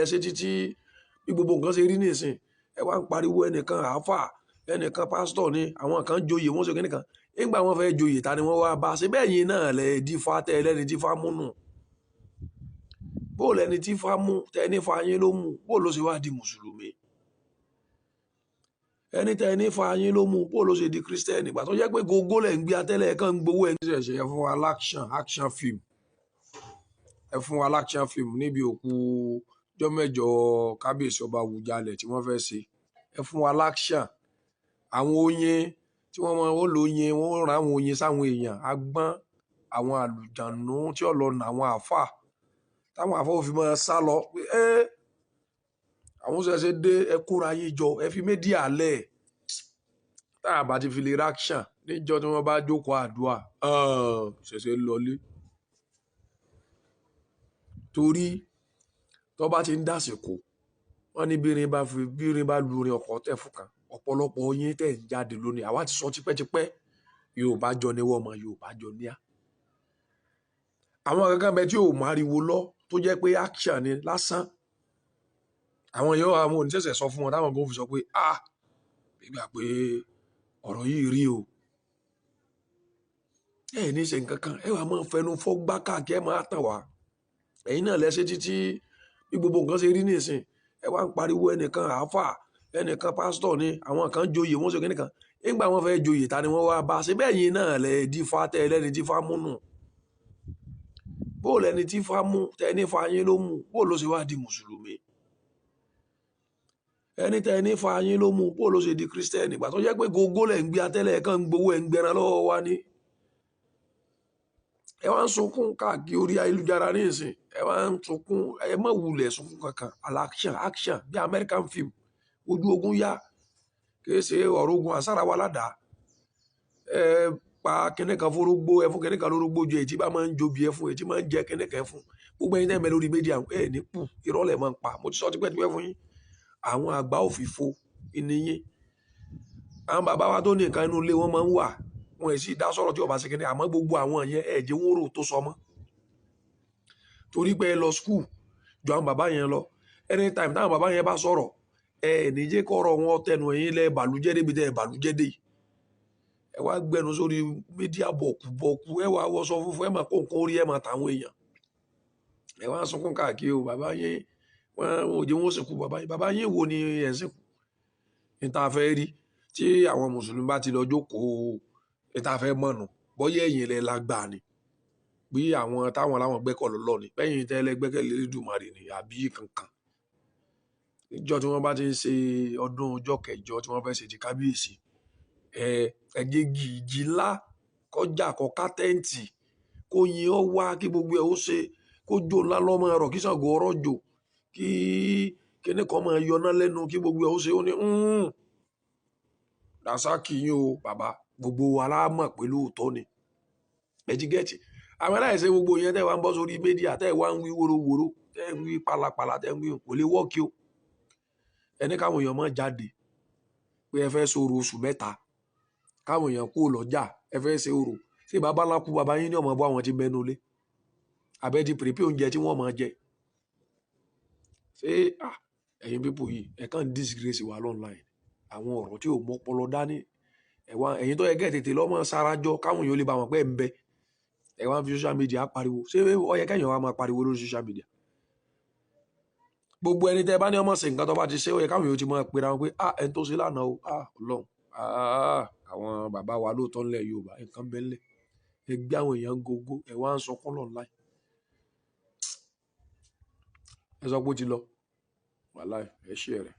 ẹ ṣe títí bí gbogbo nǹkan ṣe rí nísìn ẹ wá ń pariwo ẹnìkan àáfà ẹnìkan pásítọ̀ ni àwọn kan joyè wọ́n ṣe kínní kan nígbà wọ́n fẹ́ joyè ta ni wọ́n wá bá ṣe bẹ́ẹ̀ yín náà lẹ dífá tẹ ẹlẹ́ni dífá mú nù bó lẹni dífá mú tẹ ní fa yín ló mú bó ló ṣe wá di mùsùlùmí ẹni tẹ ní fa yín ló mú bó ló ṣe di kírísítẹ́nì ìgbà tó jẹ́ pé gógó lẹ̀ ń gbé atẹ́lẹ̀ kan ń gbowó ẹni ṣẹ̀ṣẹ̀ ẹ fún wa action film ẹ fún wa action film níbi òkú ọjọ́ mẹ́jọ kábíyèsí ọba Àwùjalẹ̀ tí wọ́n fẹ́ ṣe ẹ fún wa action àwọn oyin tí wọ́n máa ń lo oyin wọ́n ra àwọn oyin sáwọn èèyàn agbọ́n àwọn àlùjànnú tí ó lọ nà àwọn àáfà táwọn àáfà ò fi máa sá lọ pé àwọn ṣẹ̀ṣẹ̀ dé ẹ kóra yín jọ ẹ fi méjì lẹ̀ tá a bá ti fi lè ráṣàn níjọ́ tí wọ́n bá jókòó àdúrà ṣẹ̀ṣẹ̀ lọlé torí tó bá ti ń dàsìkò wọ́n ní bírin bá lu orin ọkọ̀ tẹ̀ fún kan ọ̀pọ̀lọpọ̀ yín tẹ̀ ń jáde lónìí àwa ti sọ tipẹ́tipẹ́ Yorùbá jọ ní wọ́n ọmọ Yorùbá jọ níyà àwọn kankan bẹ tí ò máriwo lọ tó jẹ́ pé action ni lásán àwọn yóò àwọn oníṣẹ̀ṣẹ̀ sọ fún wọn táwọn kan fi sọ pé gbígbà pé ọ̀rọ̀ yìí rí o ẹ ní ṣe nǹkan kan ẹ wà máa fẹnu fọ́gbá káàkiri ẹ máa tàn wá ẹ̀yin náà lẹ́sẹ̀ títí bí gbogbo nǹkan ṣe rí nísìn ẹ wá ń pariwo ẹnìkan àáfà ẹnìkan pásítọ̀ ni àwọn kan joyè wọ́n ṣe kínní kan nígbà wọ́n fẹ́ joyè ta ni wọ́n wá bá ṣe bẹ́ẹ̀ yín náà lẹ dífá tẹ ẹlẹ́ni dífá mú nù bó lẹni dífá mú tẹ ní fa yín ló mú bó ló ṣe wá di mùsùlùmí ẹni tẹ ní fa yín ló mú bó ló ṣe di kírísítẹ́nì ìgbà tó jẹ́ pé gógó lẹ̀ ń gbé atẹ́lẹ̀ kan ń gbowó ẹ̀ ń gbẹran lọ́wọ́ wa ní ẹ wá ń sunkún káàkiri orí ayélujára ní ìsìn ẹ wá ń sunkún ẹ má wulẹ̀ sunkún kankan action bí American film ojú ogun yá kìí ṣe ọ̀rọ̀ ogun àsára wa ládàá ẹ pa kíní kan fórógbó ẹ fún kíní kan lórógbó ju èyí bá máa ń jobi ẹ fún èyí máa ń jẹ kíní kan fún gbogbo ẹ̀yin tẹ́ mẹ́ lórí méjì ẹ ní kù ìrọ̀lẹ́ máa ń pa mo ti sọ tipẹ́tipẹ́ fún yín àwọn àgbà òfìfo ìníyín àwọn bàbá wa tó ní nǹkan inú ilé wọn máa ń wà wọn èsì dá sọ̀rọ̀ tí ọba ṣe kíní àmọ́ gbogbo àwọn yẹn ẹ̀jẹ̀ wọn rò tó sọ mọ́ torí pé ẹ lọ skul ju àwọn bàbá yẹn lọ anytime táwọn bàbá yẹn bá sọ̀rọ̀ ẹ níjẹ́ kọ́rọ̀ wọn tẹnu ẹ̀yìn lẹ́ bàlújẹ́ débi tẹ́ ẹ bàlújẹ́ dé ẹ wá gbẹnu sórí mídíà bọ̀kú ẹ wá wọṣọ funfun ẹ máa kó nǹkan orí ẹ máa tàwọn èèyàn ẹ wá sunkún káàkiri o bàbá yẹn wọn ò jẹ́ wọn sìnkú bàbá yẹn wo ni ẹ̀ sìnkú níta fẹ́ rí tí àwọn mùsùlùmí bá ti lọ jókòó níta fẹ́ mọ̀nà bọ́yá ẹ̀yìn lẹ́ lágbà ni bí àwọn táwọn láwọn gbẹ́kọ̀ lọ́lọ́ ni bẹ́yìn tẹ́lẹ̀ gbẹ́kẹ̀lé Olódùmarè ni àbí kankan níjọ́ tí wọ́n bá ti ń ṣe ọdún ọjọ́ kẹjọ tí wọ́n fẹ́ ṣe ti kábíyèsí ẹ̀jẹ̀ gìjì ńlá kọjá kọ́ká tẹ́ǹtì kó yin ọ wá kí gbogbo ẹ̀ ó ṣe kó jò ńlá lọ́mọ ẹ̀rọ kí Ṣàngó ọ̀rọ̀ jò kí kíní kan máa yọná lẹ́nu kí gbogbo ẹ̀ ó ṣe ó ní Dàsákì yín o bàbá gbogbo aláàmọ̀ pé lóòótọ́ ni ẹ̀jígẹ́tì àwọn aláìsẹ gbogbo yẹn tẹ́ wá ń bọ́ sórí mídíà tẹ́ wá ń wí wóróworó tẹ́ ń wí pálapàla tẹ́ ń wí kò lè wọ́ọ̀kì o ẹni káwọn èèyàn máa jáde pé ẹ fẹ́ sọ̀rọ̀ oṣù mẹ́ta káwọn èèyàn kú lọ́jà ẹ fẹ́ ṣe orò ṣé bàbá ńlá kú bàbá yín ní ọmọ bọ́ àwọn tí mẹ́nu lé abẹ́ ti pèpè oúnjẹ tí wọ́n máa jẹ ṣé ẹ̀yin pípò yìí ẹ kàn ń disgrace wa online àwọn ọ̀rọ̀ tí ò mọ́pọlọ dání ẹ̀yin tó yẹ kẹ́ tètè lọ́mọ sarajọ káwọn èèyàn lè bá wọn pẹ́ ń bẹ ẹ wá ń fi social media pariwo ṣé ó yẹ kẹ́yìn wa máa pariwo lórí social media gbogbo ẹni tẹ́ bá ní ọmọ ṣe nǹkan tó bá ti ṣe ó yẹ káwọn èèyàn ti máa pera wọn pé ẹni tó ṣe lánàá o Ọlọ́run àwọn bàbá wa lóòótọ́ ńlẹ̀ Yorùbá nǹkan bẹ́ẹ̀ ńlẹ̀ ẹ gbé àwọn èèyàn gógó ẹ wá ń sọkún lọ láì ẹ sọ pé ó ti lọ wàláì ẹ ṣe rẹ̀.